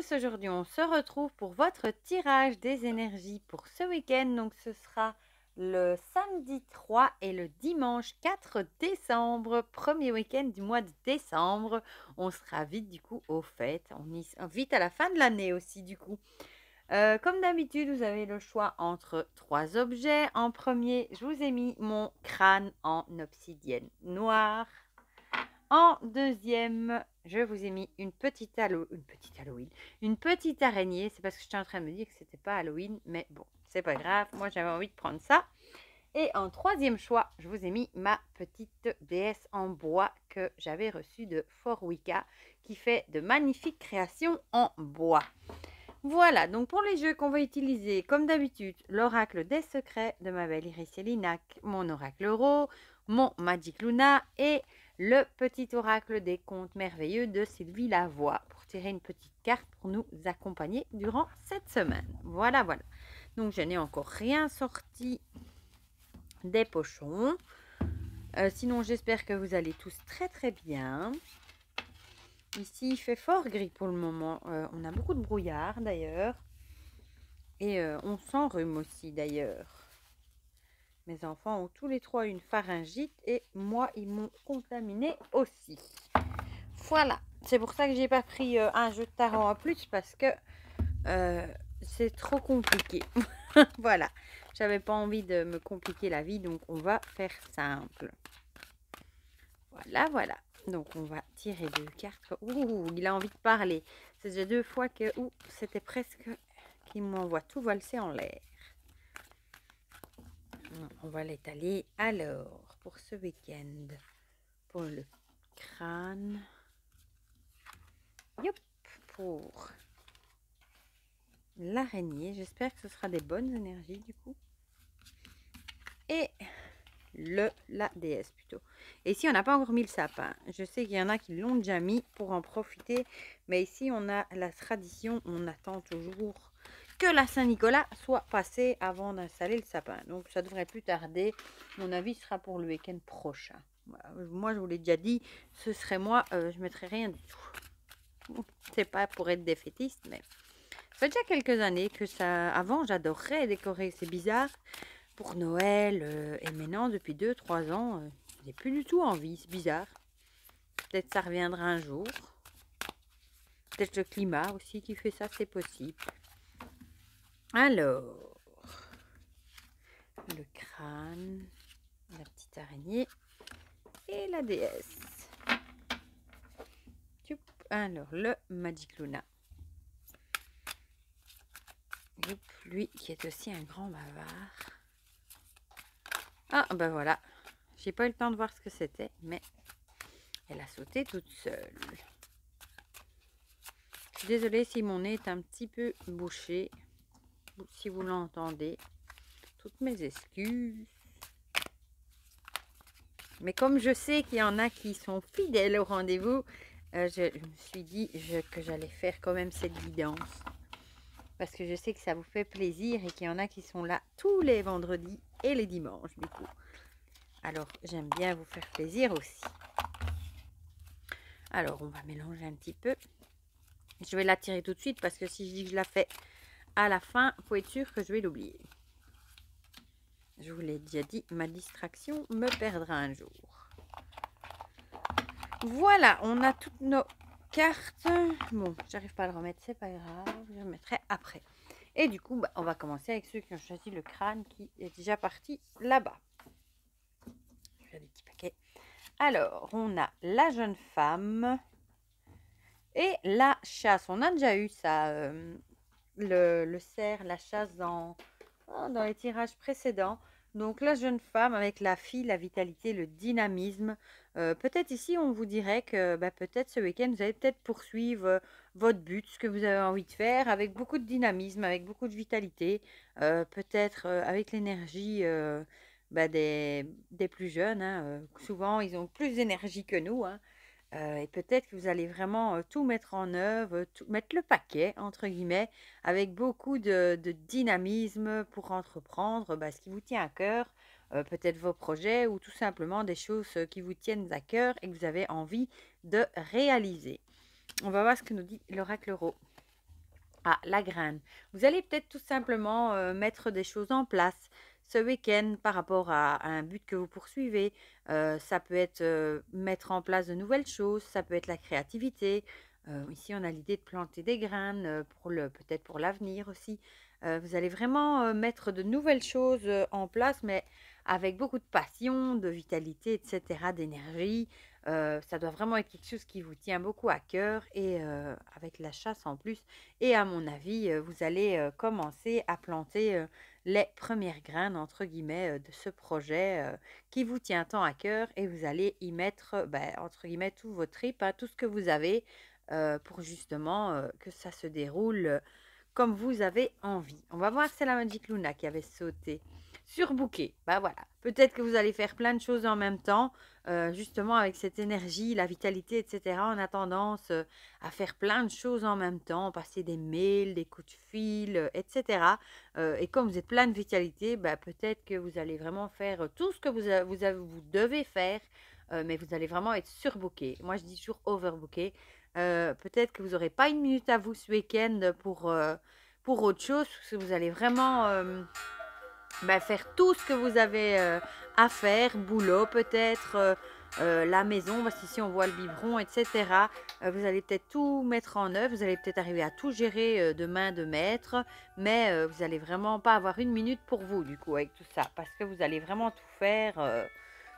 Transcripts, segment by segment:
tous, aujourd'hui on se retrouve pour votre tirage des énergies pour ce week-end. Donc ce sera le samedi 3 et le dimanche 4 décembre, premier week-end du mois de décembre. On sera vite du coup au fait, on y vite à la fin de l'année aussi du coup. Comme d'habitude, vous avez le choix entre trois objets. En premier, je vous ai mis mon crâne en obsidienne noire. En deuxième, je vous ai mis une petite araignée. C'est parce que j'étais en train de me dire que c'était pas Halloween, mais bon, c'est pas grave. Moi, j'avais envie de prendre ça. Et en troisième choix, je vous ai mis ma petite déesse en bois que j'avais reçue de Fort Wicca, qui fait de magnifiques créations en bois. Voilà, donc pour les jeux qu'on va utiliser, comme d'habitude, l'oracle des secrets de ma belle Iris Elinac, mon oracle Euro, mon Magic Luna et le petit oracle des contes merveilleux de Sylvie Lavoie pour tirer une petite carte pour nous accompagner durant cette semaine. Voilà, voilà. Donc je n'ai encore rien sorti des pochons. Sinon, j'espère que vous allez tous très très bien. Ici, il fait fort gris pour le moment. On a beaucoup de brouillard d'ailleurs. Et on s'enrhume aussi d'ailleurs. Mes enfants ont tous les trois une pharyngite et moi, ils m'ont contaminé aussi. Voilà, c'est pour ça que j'ai pas pris un jeu de tarot en plus parce que c'est trop compliqué. Voilà, j'avais pas envie de me compliquer la vie, donc on va faire simple. Voilà, voilà. Donc on va tirer deux cartes. Ouh, il a envie de parler. C'est déjà deux fois que c'était presque qu'il m'envoie tout valser en l'air. On va l'étaler alors pour ce week-end. Pour le crâne. Yop, pour l'araignée. J'espère que ce sera des bonnes énergies du coup. Et la déesse plutôt. Et ici, on n'a pas encore mis le sapin. Je sais qu'il y en a qui l'ont déjà mis pour en profiter. Mais ici, on a la tradition. On attend toujours que la Saint-Nicolas soit passée avant d'installer le sapin. Donc, ça devrait plus tarder. Mon avis sera pour le week-end prochain. Voilà. Moi, je vous l'ai déjà dit, ce serait moi, je mettrais rien du tout. C'est pas pour être défaitiste, mais ça fait déjà quelques années que ça... Avant, j'adorais décorer. C'est bizarre. Pour Noël, et maintenant, depuis 2-3 ans, j'ai plus du tout envie. C'est bizarre. Peut-être ça reviendra un jour. Peut-être le climat aussi qui fait ça, c'est possible. Alors, le crâne, la petite araignée et la déesse. Alors, le Magic Luna. Lui qui est aussi un grand bavard. Ah, ben voilà. J'ai pas eu le temps de voir ce que c'était, mais elle a sauté toute seule. Je suis désolée si mon nez est un petit peu bouché. Si vous l'entendez, toutes mes excuses. Mais comme je sais qu'il y en a qui sont fidèles au rendez-vous, je me suis dit que j'allais faire quand même cette guidance. Parce que je sais que ça vous fait plaisir et qu'il y en a qui sont là tous les vendredis et les dimanches du coup. Alors j'aime bien vous faire plaisir aussi. Alors on va mélanger un petit peu. Je vais la tirer tout de suite parce que si je dis que je la fais à la fin, il faut être sûr que je vais l'oublier. Je vous l'ai déjà dit, ma distraction me perdra un jour. Voilà, on a toutes nos cartes. Bon, j'arrive pas à le remettre, c'est pas grave. Je le remettrai après. Et du coup, on va commencer avec ceux qui ont choisi le crâne qui est déjà parti là-bas. Je fais des petits paquets. Alors, on a la jeune femme et la chasse. On a déjà eu ça, le cerf, la chasse dans les tirages précédents. Donc la jeune femme avec la fille, la vitalité, le dynamisme. Peut-être ici, on vous dirait que peut-être ce week-end, vous allez peut-être poursuivre votre but, ce que vous avez envie de faire, avec beaucoup de dynamisme, avec beaucoup de vitalité. Peut-être avec l'énergie des plus jeunes. Hein. Souvent, ils ont plus d'énergie que nous. Hein. Et peut-être que vous allez vraiment tout mettre en œuvre, mettre le paquet, entre guillemets, avec beaucoup de dynamisme pour entreprendre ce qui vous tient à cœur, peut-être vos projets ou tout simplement des choses qui vous tiennent à cœur et que vous avez envie de réaliser. On va voir ce que nous dit l'oracle Euro. Ah, la graine. Vous allez peut-être tout simplement mettre des choses en place ce week-end par rapport à un but que vous poursuivez. Ça peut être mettre en place de nouvelles choses, ça peut être la créativité. Ici, on a l'idée de planter des graines pour peut-être pour l'avenir aussi. Vous allez vraiment mettre de nouvelles choses en place, mais avec beaucoup de passion, de vitalité, etc., d'énergie. Ça doit vraiment être quelque chose qui vous tient beaucoup à cœur et avec la chasse en plus. Et à mon avis, vous allez commencer à planter les premières graines, entre guillemets, de ce projet qui vous tient tant à cœur et vous allez y mettre, entre guillemets, tout votre tripes, hein, tout ce que vous avez pour justement que ça se déroule comme vous avez envie. On va voir, c'est la Magic Luna qui avait sauté. Surbooker, bah voilà. Peut-être que vous allez faire plein de choses en même temps. Justement, avec cette énergie, la vitalité, etc. On a tendance à faire plein de choses en même temps, passer des mails, des coups de fil, etc. Et comme vous êtes plein de vitalité, bah, peut-être que vous allez vraiment faire tout ce que vous devez faire, mais vous allez vraiment être surbooké. Moi, je dis toujours overbooké. Peut-être que vous n'aurez pas une minute à vous ce week-end pour autre chose, parce que vous allez vraiment faire tout ce que vous avez à faire, boulot peut-être, la maison, parce qu'ici on voit le biberon, etc. Vous allez peut-être tout mettre en œuvre, vous allez peut-être arriver à tout gérer de main de maître, mais vous n'allez vraiment pas avoir une minute pour vous du coup avec tout ça, parce que vous allez vraiment tout faire,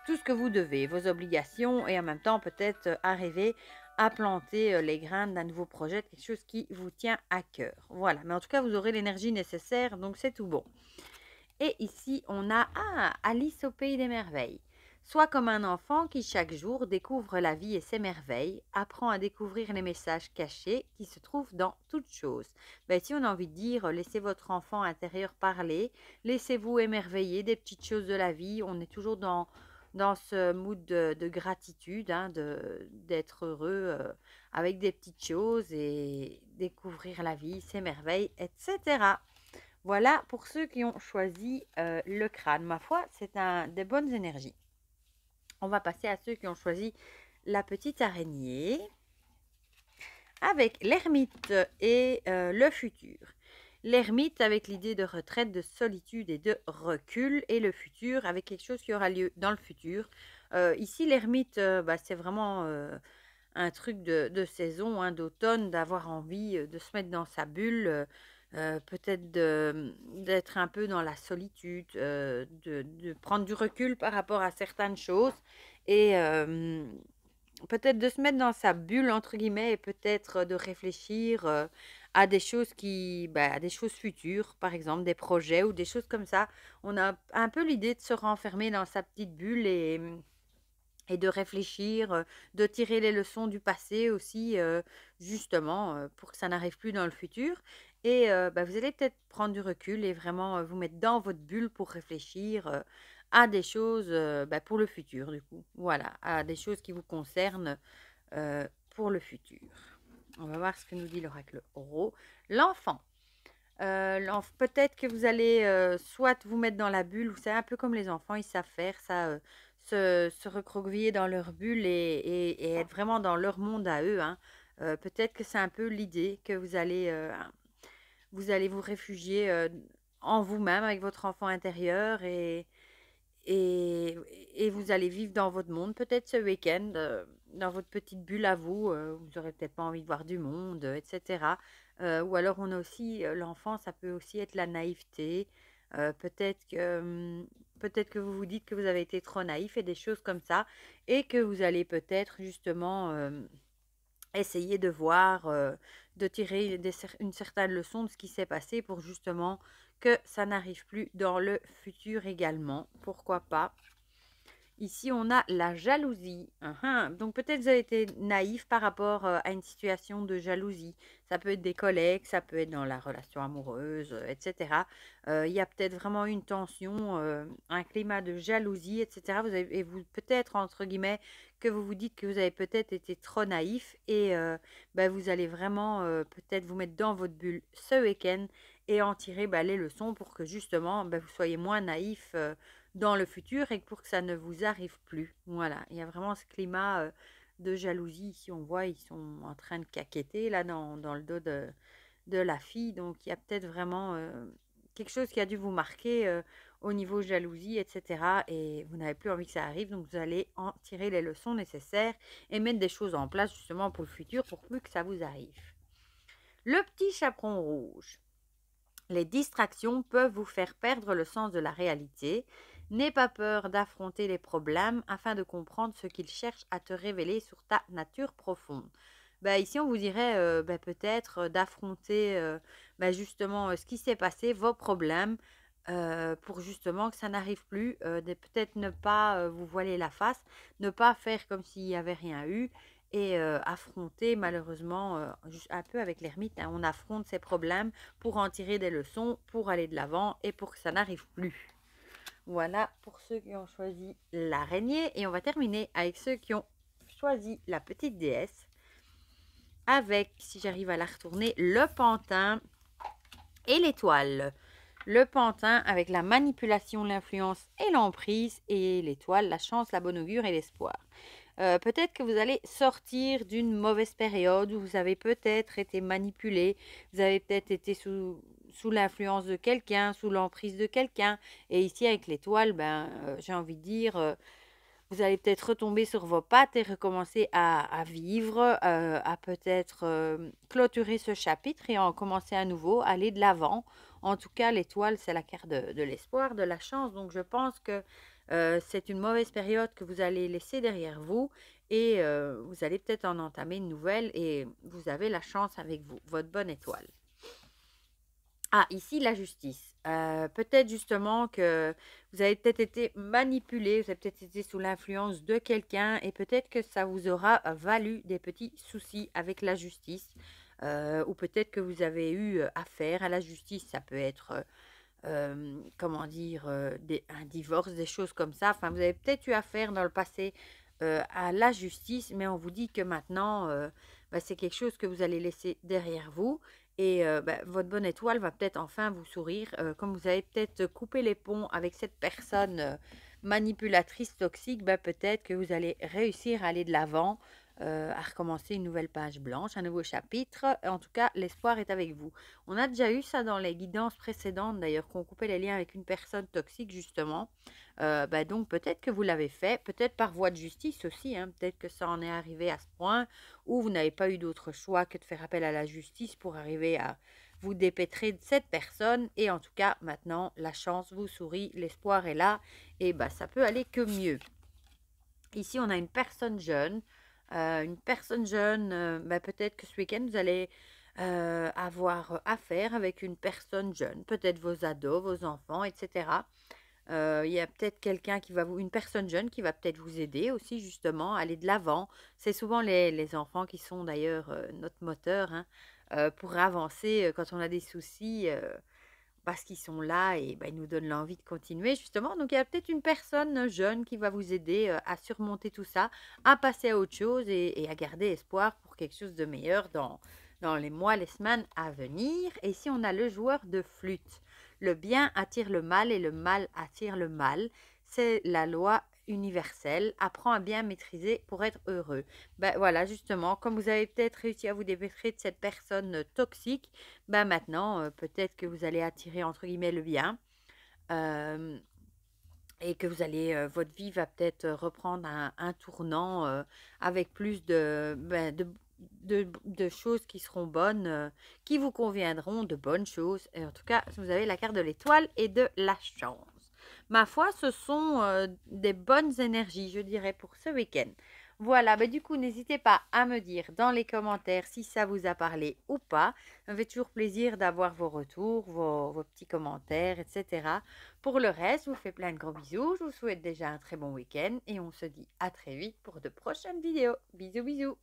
tout ce que vous devez, vos obligations, et en même temps peut-être arriver à planter les graines d'un nouveau projet, quelque chose qui vous tient à cœur. Voilà, mais en tout cas vous aurez l'énergie nécessaire, donc c'est tout bon. Et ici, on a Alice au pays des merveilles. Sois comme un enfant qui chaque jour découvre la vie et ses merveilles, apprend à découvrir les messages cachés qui se trouvent dans toute chose. Ici, on a envie de dire, laissez votre enfant intérieur parler, laissez-vous émerveiller des petites choses de la vie. On est toujours dans ce mood de gratitude, hein, d'être heureux avec des petites choses et découvrir la vie, ses merveilles, etc. Voilà pour ceux qui ont choisi le crâne. Ma foi, c'est des bonnes énergies. On va passer à ceux qui ont choisi la petite araignée avec l'ermite et le futur. L'ermite avec l'idée de retraite, de solitude et de recul, et le futur avec quelque chose qui aura lieu dans le futur. Ici, l'ermite, c'est vraiment un truc de saison, hein, d'automne, d'avoir envie de se mettre dans sa bulle, peut-être d'être un peu dans la solitude, de prendre du recul par rapport à certaines choses et peut-être de se mettre dans sa bulle, entre guillemets, et peut-être de réfléchir à des choses à des choses futures, par exemple, des projets ou des choses comme ça. On a un peu l'idée de se renfermer dans sa petite bulle et de réfléchir, de tirer les leçons du passé aussi, justement, pour que ça n'arrive plus dans le futur. Et vous allez peut-être prendre du recul et vraiment vous mettre dans votre bulle pour réfléchir à des choses pour le futur, du coup. Voilà, à des choses qui vous concernent pour le futur. On va voir ce que nous dit l'oracle Oro. L'enfant. Peut-être que vous allez soit vous mettre dans la bulle, vous savez, un peu comme les enfants, ils savent faire ça, se recroqueviller dans leur bulle et être vraiment dans leur monde à eux, hein. Peut-être que c'est un peu l'idée que vous allez vous réfugier en vous-même avec votre enfant intérieur et, et vous allez vivre dans votre monde, peut-être ce week-end, dans votre petite bulle à vous. Vous n'aurez peut-être pas envie de voir du monde, etc. Ou alors on a aussi l'enfant, ça peut aussi être la naïveté. Peut-être que vous vous dites que vous avez été trop naïf et des choses comme ça, et que vous allez peut-être justement essayer de voir, de tirer une certaine leçon de ce qui s'est passé pour justement que ça n'arrive plus dans le futur également. Pourquoi pas? Ici, on a la jalousie. Donc, peut-être vous avez été naïf par rapport à une situation de jalousie. Ça peut être des collègues, ça peut être dans la relation amoureuse, etc. Il y a peut-être vraiment une tension, un climat de jalousie, etc. Et vous peut-être, entre guillemets, que vous vous dites que vous avez peut-être été trop naïf et vous allez vraiment peut-être vous mettre dans votre bulle ce week-end et en tirer les leçons pour que justement vous soyez moins naïf dans le futur et pour que ça ne vous arrive plus. Voilà, il y a vraiment ce climat de jalousie. Ici, on voit, ils sont en train de caqueter là dans le dos de la fille. Donc, il y a peut-être vraiment quelque chose qui a dû vous marquer au niveau jalousie, etc. Et vous n'avez plus envie que ça arrive. Donc, vous allez en tirer les leçons nécessaires et mettre des choses en place justement pour le futur pour plus que ça vous arrive. Le petit chaperon rouge. Les distractions peuvent vous faire perdre le sens de la réalité. N'aie pas peur d'affronter les problèmes afin de comprendre ce qu'ils cherchent à te révéler sur ta nature profonde. Ici, on vous dirait peut-être d'affronter justement ce qui s'est passé, vos problèmes, pour justement que ça n'arrive plus, de peut-être ne pas vous voiler la face, ne pas faire comme s'il n'y avait rien eu et affronter malheureusement, un peu avec l'ermite, hein, on affronte ses problèmes pour en tirer des leçons, pour aller de l'avant et pour que ça n'arrive plus. Voilà pour ceux qui ont choisi l'araignée. Et on va terminer avec ceux qui ont choisi la petite déesse. Avec, si j'arrive à la retourner, le pantin et l'étoile. Le pantin avec la manipulation, l'influence et l'emprise. Et l'étoile, la chance, la bonne augure et l'espoir. Peut-être que vous allez sortir d'une mauvaise période où vous avez peut-être été manipulé, vous avez peut-être été sous l'influence de quelqu'un, sous l'emprise de quelqu'un. Et ici, avec l'étoile, j'ai envie de dire, vous allez peut-être retomber sur vos pattes et recommencer à vivre, à peut-être clôturer ce chapitre et en commencer à nouveau, aller de l'avant. En tout cas, l'étoile, c'est la carte de l'espoir, de la chance. Donc, je pense que c'est une mauvaise période que vous allez laisser derrière vous et vous allez peut-être en entamer une nouvelle et vous avez la chance avec vous, votre bonne étoile. Ah, ici, la justice. Peut-être justement que vous avez peut-être été manipulé, vous avez peut-être été sous l'influence de quelqu'un et peut-être que ça vous aura valu des petits soucis avec la justice. Ou peut-être que vous avez eu affaire à la justice. Ça peut être, comment dire, un divorce, des choses comme ça. Enfin, vous avez peut-être eu affaire dans le passé à la justice, mais on vous dit que maintenant, c'est quelque chose que vous allez laisser derrière vous. Et votre bonne étoile va peut-être enfin vous sourire. Comme vous avez peut-être coupé les ponts avec cette personne manipulatrice, toxique, peut-être que vous allez réussir à aller de l'avant, à recommencer une nouvelle page blanche, un nouveau chapitre. En tout cas, l'espoir est avec vous. On a déjà eu ça dans les guidances précédentes, d'ailleurs, qu'on coupait les liens avec une personne toxique, justement. Donc, peut-être que vous l'avez fait, peut-être par voie de justice aussi. Hein, peut-être que ça en est arrivé à ce point où vous n'avez pas eu d'autre choix que de faire appel à la justice pour arriver à vous dépêtrer de cette personne. Et en tout cas, maintenant, la chance vous sourit, l'espoir est là. Et ça peut aller que mieux. Ici, on a une personne jeune. Peut-être que ce week-end, vous allez avoir affaire avec une personne jeune. Peut-être vos ados, vos enfants, etc. Il y a peut-être quelqu'un une personne jeune qui va peut-être vous aider aussi justement à aller de l'avant. C'est souvent les enfants qui sont d'ailleurs notre moteur, hein, pour avancer quand on a des soucis, parce qu'ils sont là et ils nous donnent l'envie de continuer justement. Donc il y a peut-être une personne jeune qui va vous aider à surmonter tout ça, à passer à autre chose et à garder espoir pour quelque chose de meilleur dans les mois, les semaines à venir. Et ici on a le joueur de flûte. Le bien attire le mal et le mal attire le mal. C'est la loi universelle. Apprends à bien maîtriser pour être heureux. Voilà, justement, comme vous avez peut-être réussi à vous dépêtrer de cette personne toxique, maintenant, peut-être que vous allez attirer, entre guillemets, le bien. Et que vous allez, votre vie va peut-être reprendre un tournant avec plus de choses qui seront bonnes, qui vous conviendront, de bonnes choses. Et en tout cas, vous avez la carte de l'étoile et de la chance. Ma foi, ce sont des bonnes énergies, je dirais, pour ce week-end. Voilà, du coup, n'hésitez pas à me dire dans les commentaires si ça vous a parlé ou pas. Ça me fait toujours plaisir d'avoir vos retours, vos petits commentaires, etc. Pour le reste, je vous fais plein de gros bisous. Je vous souhaite déjà un très bon week-end et on se dit à très vite pour de prochaines vidéos. Bisous, bisous.